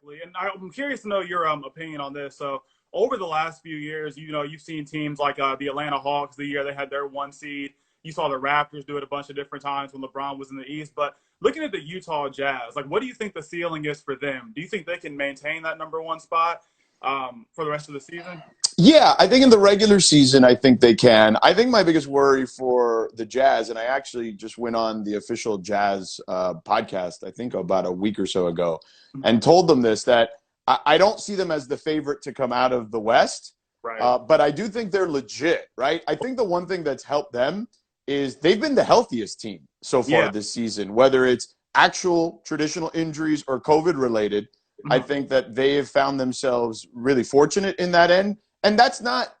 exactly. And I'm curious to know your opinion on this. So over the last few years, you've seen teams like the Atlanta Hawks, the year they had their 1 seed. You saw the Raptors do it a bunch of different times when LeBron was in the East. But looking at the Utah Jazz, like, what do you think the ceiling is for them? Do you think they can maintain that #1 spot for the rest of the season? Yeah, I think in the regular season, I think they can. I think my biggest worry for the Jazz, and I actually just went on the official Jazz podcast, I think about a week or so ago, and told them this, that I don't see them as the favorite to come out of the West, Right. but I do think they're legit, right? I think the one thing that's helped them is they've been the healthiest team so far this season, whether it's actual traditional injuries or COVID-related. I think that they have found themselves really fortunate in that end. And that's not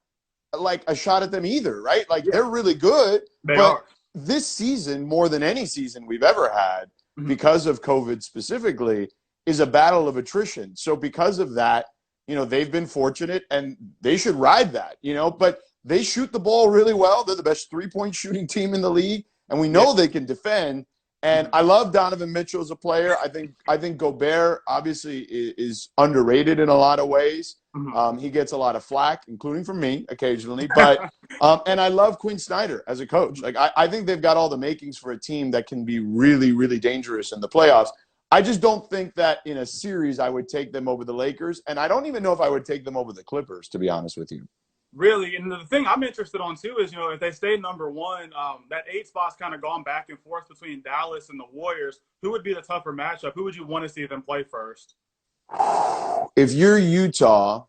like a shot at them either, right? Like they're really good, but this season, more than any season we've ever had, because of COVID specifically, is a battle of attrition. So because of that, they've been fortunate and they should ride that, but they shoot the ball really well. They're the best three-point shooting team in the league, and we know they can defend. And I love Donovan Mitchell as a player. I think Gobert obviously is underrated in a lot of ways. He gets a lot of flack, including from me occasionally. But and I love Quinn Snyder as a coach. Like I think they've got all the makings for a team that can be really, really dangerous in the playoffs. I just don't think that in a series I would take them over the Lakers, and I don't even know if I would take them over the Clippers, to be honest with you. Really, and the thing I'm interested on too is, if they stay #1, that 8 spot's kind of gone back and forth between Dallas and the Warriors. Who would be the tougher matchup? Who would you want to see them play first? If you're Utah,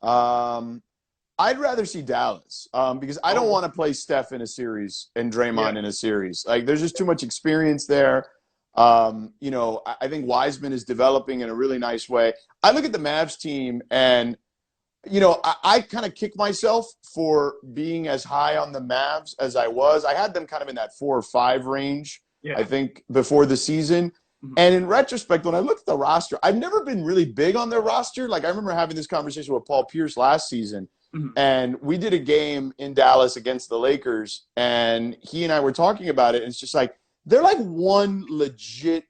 I'd rather see Dallas because I don't want to play Steph in a series and Draymond in a series. Like, there's just too much experience there. I think Wiseman is developing in a really nice way. I look at the Mavs team and I kind of kick myself for being as high on the Mavs as I was. I had them kind of in that 4 or 5 range, I think, before the season. And in retrospect, when I look at the roster, I've never been really big on their roster. Like, I remember having this conversation with Paul Pierce last season, and we did a game in Dallas against the Lakers, and he and I were talking about it, and it's just like, they're like one legit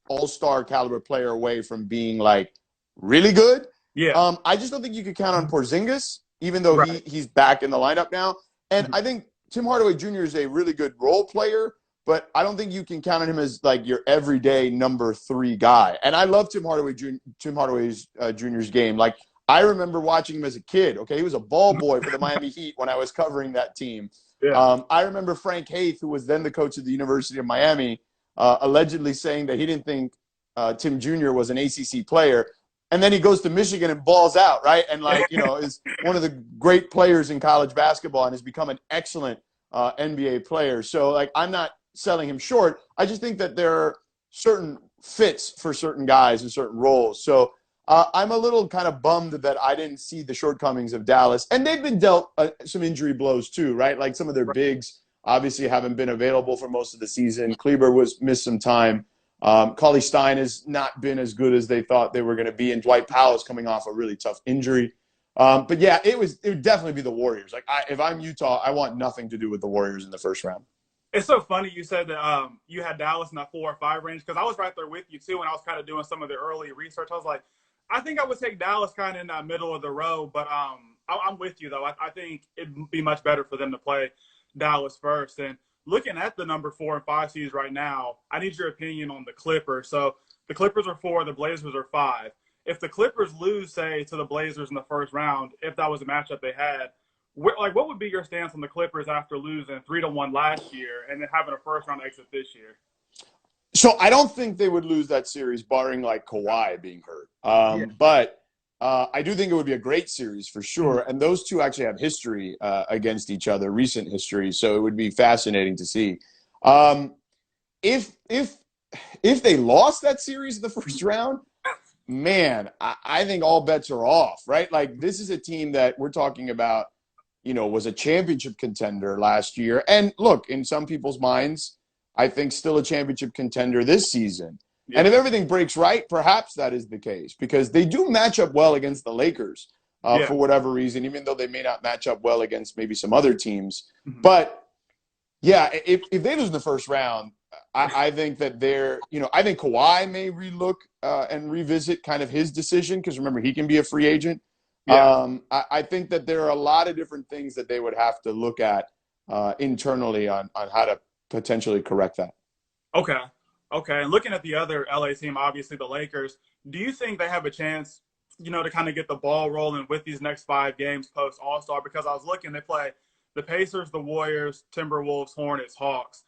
all-star caliber player away from being, like, really good. Yeah. I just don't think you could count on Porzingis, even though he's back in the lineup now. And I think Tim Hardaway Jr. is a really good role player, but I don't think you can count on him as like your everyday number 3 guy. And I love Tim Hardaway Jr.'s game. Like, I remember watching him as a kid. Okay, he was a ball boy for the Miami Heat when I was covering that team. I remember Frank Haith, who was then the coach of the University of Miami, allegedly saying that he didn't think Tim Jr. was an ACC player. And then he goes to Michigan and balls out, right? And, is one of the great players in college basketball and has become an excellent NBA player. So, like, I'm not selling him short. I just think that there are certain fits for certain guys in certain roles. So I'm a little kind of bummed that I didn't see the shortcomings of Dallas. And they've been dealt some injury blows too, right? Like, some of their bigs obviously haven't been available for most of the season. Kleber missed some time. Cauley Stein has not been as good as they thought they were going to be, and Dwight Powell is coming off a really tough injury. But yeah, it would definitely be the Warriors. Like, if I'm Utah, I want nothing to do with the Warriors in the first round. It's so funny you said that you had Dallas in that 4 or 5 range, because I was right there with you too, and I was kind of doing some of the early research. I was like, I think I would take Dallas kind of in that middle of the row, but I'm with you though. I think it'd be much better for them to play Dallas first. And looking at the number 4 and 5 seeds right now, I need your opinion on the Clippers. So the Clippers are 4, the Blazers are 5. If the Clippers lose, say, to the Blazers in the first round, if that was a matchup they had, what would be your stance on the Clippers after losing 3-1 last year and then having a first-round exit this year? So I don't think they would lose that series, barring like Kawhi being hurt. But I do think it would be a great series for sure. And those two actually have history against each other, recent history. So it would be fascinating to see. If they lost that series in the first round, man, I think all bets are off, right? Like, this is a team that we're talking about, was a championship contender last year. And look, in some people's minds, I think still a championship contender this season. Yeah. And if everything breaks right, perhaps that is the case, because they do match up well against the Lakers for whatever reason, even though they may not match up well against maybe some other teams. But, yeah, if they lose in the first round, I think that I think Kawhi may relook and revisit kind of his decision because remember, he can be a free agent. Yeah. I think that there are a lot of different things that they would have to look at internally on how to potentially correct that. Okay. Okay. And looking at the other LA team, obviously the Lakers, do you think they have a chance, to kind of get the ball rolling with these next 5 games post All-Star? Because I was looking, they play the Pacers, the Warriors, Timberwolves, Hornets, Hawks.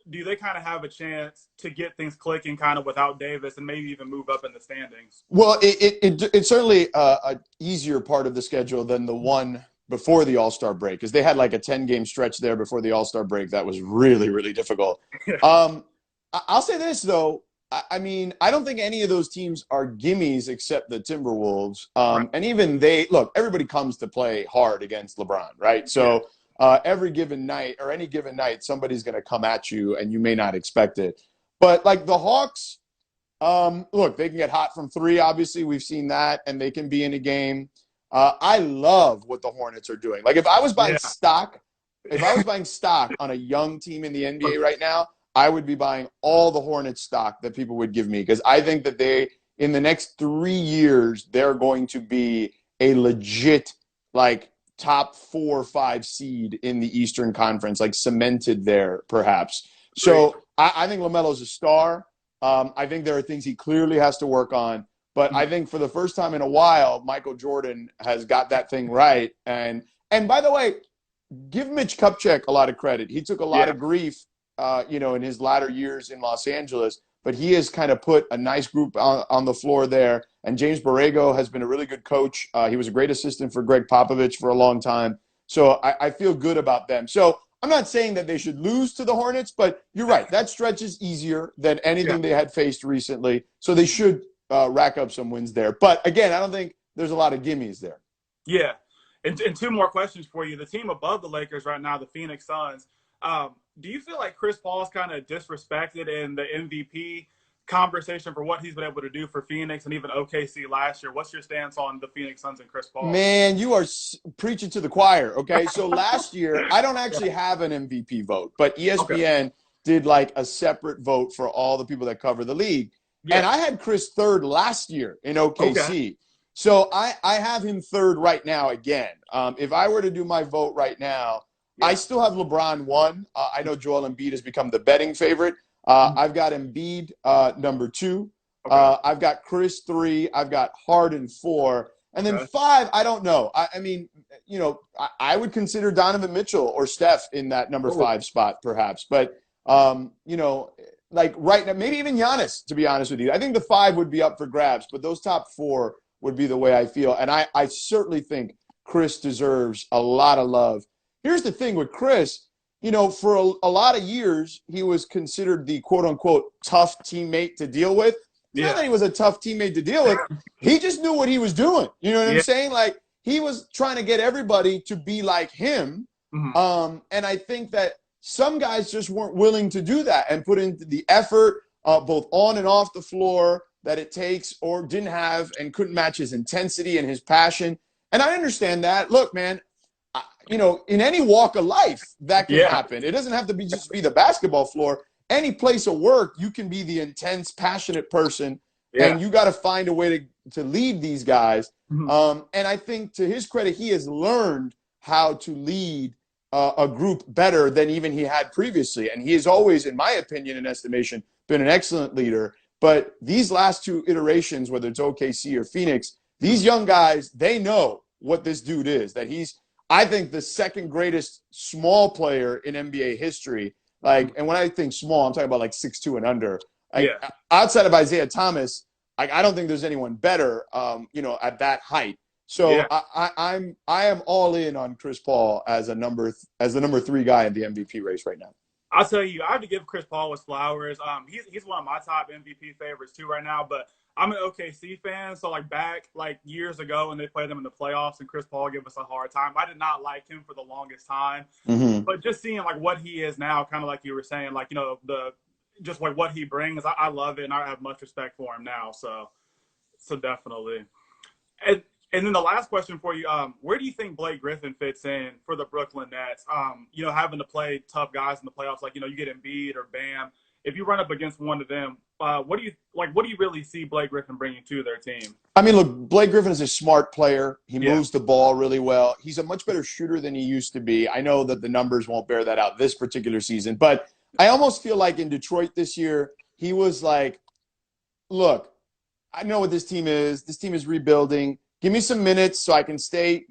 Do they kind of have a chance to get things clicking kind of without Davis and maybe even move up in the standings? Well, it's certainly an easier part of the schedule than the one before the All-Star break because they had like a 10-game stretch there before the All-Star break that was really, really difficult. I'll say this, though. I mean, I don't think any of those teams are gimmies except the Timberwolves. Right. And even look, everybody comes to play hard against LeBron, right? So every given night or any given night, somebody's going to come at you and you may not expect it. But like the Hawks, look, they can get hot from three. Obviously, we've seen that, and they can be in a game. I love what the Hornets are doing. Like if I was buying stock on a young team in the NBA right now, I would be buying all the Hornets stock that people would give me because I think that in the next 3 years, they're going to be a legit like top 4 or 5 seed in the Eastern Conference, like cemented there perhaps. So I think LaMelo's a star. I think there are things he clearly has to work on. But I think for the first time in a while, Michael Jordan has got that thing right. And by the way, give Mitch Kupchak a lot of credit. He took a lot of grief, in his latter years in Los Angeles. But he has kind of put a nice group on the floor there. And James Borrego has been a really good coach. He was a great assistant for Greg Popovich for a long time. So I feel good about them. So I'm not saying that they should lose to the Hornets, but you're right. That stretch is easier than anything they had faced recently. So they should rack up some wins there. But again, I don't think there's a lot of gimmies there. Yeah. And 2 more questions for you. The team above the Lakers right now, the Phoenix Suns, do you feel like Chris Paul's kind of disrespected in the MVP conversation for what he's been able to do for Phoenix and even OKC last year? What's your stance on the Phoenix Suns and Chris Paul? Man, you are preaching to the choir, okay? So last year, I don't actually have an MVP vote, but ESPN did like a separate vote for all the people that cover the league. Yeah. And I had Chris third last year in OKC. Okay. So I have him third right now again. If I were to do my vote right now, I still have LeBron 1. I know Joel Embiid has become the betting favorite. I've got Embiid number 2. Okay. I've got Chris 3. I've got Harden 4. And then 5, I don't know. I mean, I would consider Donovan Mitchell or Steph in that number 5 spot perhaps. But, like right now, maybe even Giannis, to be honest with you. I think the 5 would be up for grabs, but those top 4 would be the way I feel. And I certainly think Chris deserves a lot of love. Here's the thing with Chris, for a lot of years, he was considered the quote-unquote tough teammate to deal with. It's not that he was a tough teammate to deal with. He just knew what he was doing. You know what I'm saying? Like, he was trying to get everybody to be like him. Mm-hmm. And I think that some guys just weren't willing to do that and put in the effort both on and off the floor that it takes or didn't have and couldn't match his intensity and his passion. And I understand that. Look, man, in any walk of life, that can happen. It doesn't have to just be the basketball floor. Any place of work, you can be the intense, passionate person, and you got to find a way to lead these guys. Mm-hmm. And I think to his credit, he has learned how to lead a group better than even he had previously. And he has always, in my opinion and estimation, been an excellent leader. But these last 2 iterations, whether it's OKC or Phoenix, these young guys, they know what this dude is, that he's, I think, the second greatest small player in NBA history. Like, and when I think small, I'm talking about like 6'2" and under. Outside of Isaiah Thomas, I don't think there's anyone better, at that height. So I am all in on Chris Paul as the number 3 guy in the MVP race right now. I'll tell you, I have to give Chris Paul his flowers. He's one of my top MVP favorites too right now. But I'm an OKC fan, so back years ago when they played them in the playoffs and Chris Paul gave us a hard time, I did not like him for the longest time. Mm-hmm. But just seeing what he is now, kind of like you were saying, what he brings, I love it, and I have much respect for him now. So definitely. And And then the last question for you, where do you think Blake Griffin fits in for the Brooklyn Nets? Having to play tough guys in the playoffs, like, you get Embiid or Bam. If you run up against one of them, what do you really see Blake Griffin bringing to their team? I mean, look, Blake Griffin is a smart player. He Yeah. moves the ball really well. He's a much better shooter than he used to be. I know that the numbers won't bear that out this particular season, but I almost feel like in Detroit this year, he was like, look, I know what this team is. This team is rebuilding. Give me some minutes so I can stay,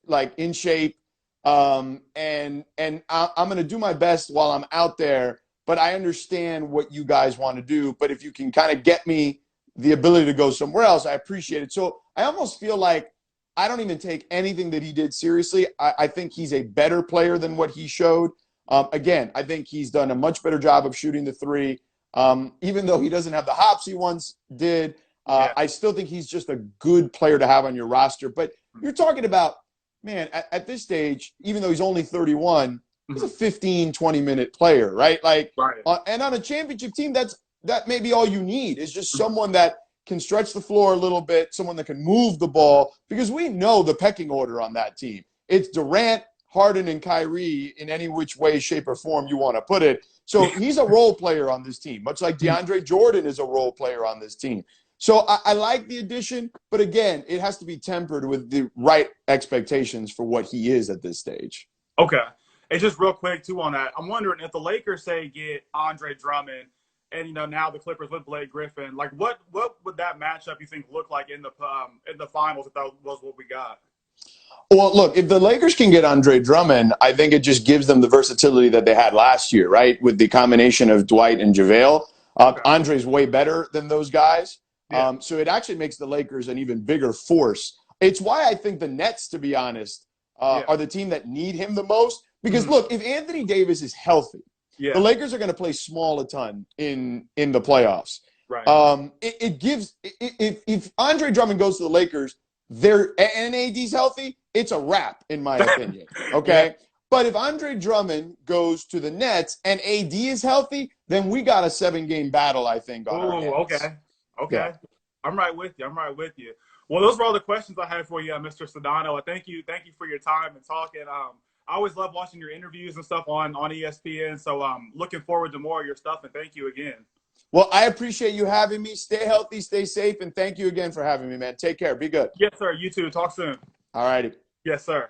like in shape. And I'm going to do my best while I'm out there. But I understand what you guys want to do. But if you can kind of get me the ability to go somewhere else, I appreciate it. So I almost feel like I don't even take anything that he did seriously. I think he's a better player than what he showed. Again, I think he's done a much better job of shooting the three. Even though he doesn't have the hops he once did, I still think he's just a good player to have on your roster. But you're talking about, man, at this stage, even though he's only 31, he's a 15, 20-minute player, right? Like, right. And on a championship team, that may be all you need is just someone that can stretch the floor a little bit, someone that can move the ball, because we know the pecking order on that team. It's Durant, Harden, and Kyrie in any which way, shape, or form you want to put it. So he's a role player on this team, much like DeAndre Jordan is a role player on this team. So I like the addition, but again, it has to be tempered with the right expectations for what he is at this stage. Okay. And just real quick, too, on that, I'm wondering if the Lakers, say, get Andre Drummond and, now the Clippers with Blake Griffin, like what would that matchup, you think, look like in the finals if that was what we got? Well, look, if the Lakers can get Andre Drummond, I think it just gives them the versatility that they had last year, right, with the combination of Dwight and JaVale. Andre's way better than those guys. Yeah. So it actually makes the Lakers an even bigger force. It's why I think the Nets, to be honest, are the team that need him the most. Because, look, if Anthony Davis is healthy, the Lakers are going to play small a ton in the playoffs. Right. If Andre Drummond goes to the Lakers, and AD's healthy, it's a wrap, in my opinion. Okay? Yeah. But if Andre Drummond goes to the Nets and AD is healthy, then we got a 7-game battle, I think, on our hands. Okay. Yeah. I'm right with you. Well, those were all the questions I had for you, Mr. Sedano. Thank you for your time and talking. I always love watching your interviews and stuff on ESPN. So looking forward to more of your stuff, and thank you again. Well, I appreciate you having me. Stay healthy, stay safe, and thank you again for having me, man. Take care. Be good. Yes, sir. You too. Talk soon. All righty. Yes, sir.